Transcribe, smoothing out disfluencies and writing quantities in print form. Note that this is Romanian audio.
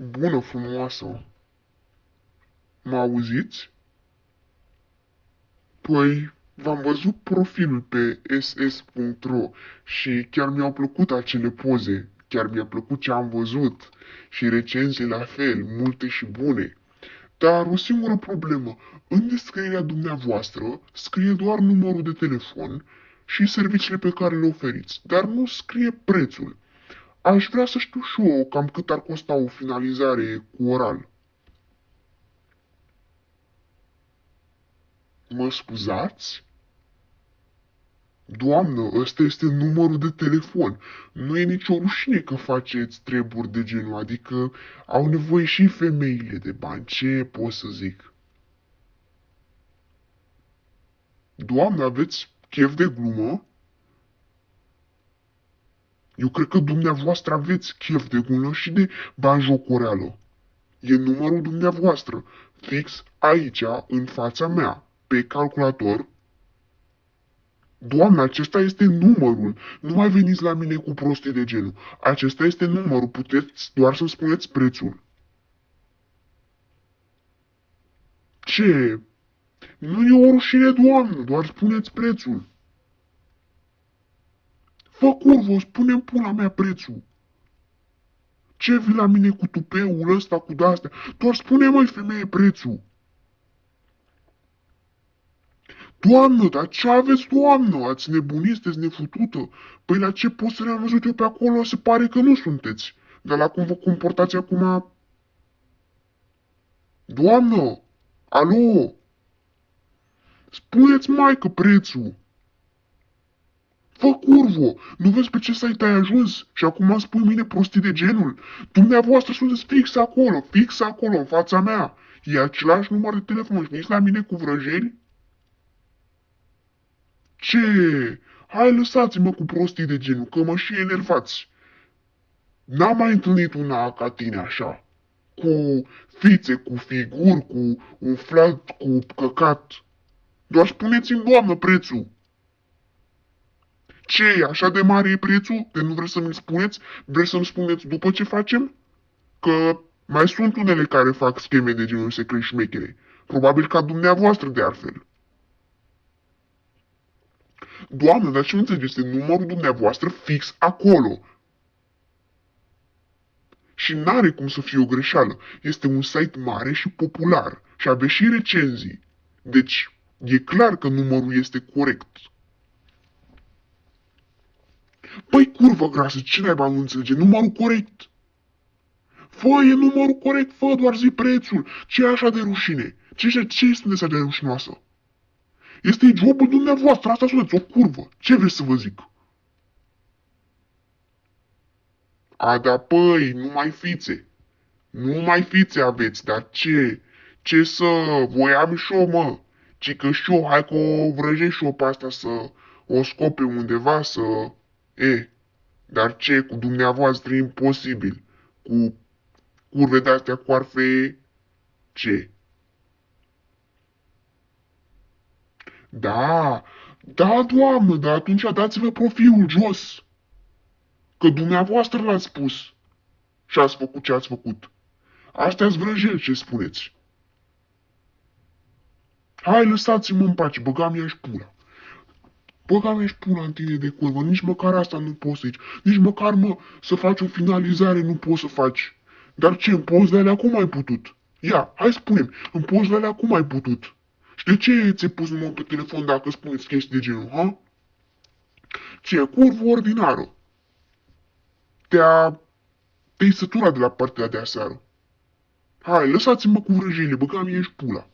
Bună frumoasă! Mă auziți? Păi, v-am văzut profilul pe ss.ro și chiar mi-au plăcut acele poze, chiar mi-a plăcut ce am văzut și recenzii la fel, multe și bune. Dar o singură problemă, în descrierea dumneavoastră scrie doar numărul de telefon și serviciile pe care le oferiți, dar nu scrie prețul. Aș vrea să știu și eu cam cât ar costa o finalizare cu oral. Mă scuzați? Doamnă, ăsta este numărul de telefon. Nu e nicio rușine că faceți treburi de genul, adică au nevoie și femeile de bani. Ce pot să zic? Doamnă, aveți chef de glumă? Eu cred că dumneavoastră aveți chef de glumă și de banjocoreală. E numărul dumneavoastră, fix aici, în fața mea, pe calculator. Doamne, acesta este numărul. Nu mai veniți la mine cu prostii de genul. Acesta este numărul. Puteți doar să-mi spuneți prețul. Ce? Nu e o rușine, doamnă, doar spuneți prețul. Fă curvă, spune-mi pula mea prețul. Ce vii la mine cu tupeul ăsta, cu de-astea? Doar spune, măi, femeie, prețul. Doamnă, dar ce aveți, doamnă? Ați nebunit, sunteți nefutută? Păi la ce post să le-am văzut eu pe acolo, se pare că nu sunteți. Dar la cum vă comportați acum... Doamnă! Alo! Spuneți, maică, prețul! Fă curvo! Nu vezi pe ce site ai ajuns? Și acum îmi spui mine prostii de genul? Dumneavoastră sunteți fix acolo, în fața mea. E același număr de telefon și nici la mine cu vrăjeli? Ce? Hai, lăsați-mă cu prostii de genul, că mă și enervați. N-am mai întâlnit una ca tine așa. Cu fițe, cu figuri, cu umflat, cu căcat. Doar spuneți-mi, doamnă, prețul. Ce e, așa de mare e prețul? De nu vreți să-mi spuneți? Vreți să-mi spuneți după ce facem? Că mai sunt unele care fac scheme de genul secret șmechere. Probabil ca dumneavoastră de altfel. Doamnă, dar ce nu înțelegeți? Este numărul dumneavoastră fix acolo. Și n-are cum să fie o greșeală. Este un site mare și popular. Și aveți și recenzii. Deci, e clar că numărul este corect. Păi, curvă grasă, ce naiba nu înțelege? Numărul corect. Fă, e numărul corect, fă, doar zi prețul. Ce e așa de rușine? Ce este de de rușinoasă? Este jobul dumneavoastră, asta sunteți, o curvă. Ce vreți să vă zic? A, da, păi, nu mai fițe. Nu mai fițe aveți, dar ce? Ce să voiam și eu, mă? Ci că și eu, hai că o vrăjesc și eu pe asta să o scope undeva să... E, dar ce, cu dumneavoastră imposibil. Cu curve de-astea coarfe, ce? Da, da, doamnă, dar atunci dați-vă profilul jos. Că dumneavoastră l-ați spus. Și ați făcut ce ați făcut. Astea-s vrăjeli, ce spuneți. Hai, lăsați-mă în pace, băga-mi și pula. Băga-mi și pula în tine de curvă, nici măcar asta nu poți aici. Nici măcar, mă, să faci o finalizare nu poți să faci. Dar ce, în pozele alea cum ai putut? Ia, hai spune-mi, în pozele alea cum ai putut? Și de ce ți-ai pus numărul pe telefon dacă spuneți chestii de genul, ha? Ce, curvă ordinară? Te-ai săturat de la partea de aseară. Hai, lăsați-mă cu vrăjile, băga-mi și pula.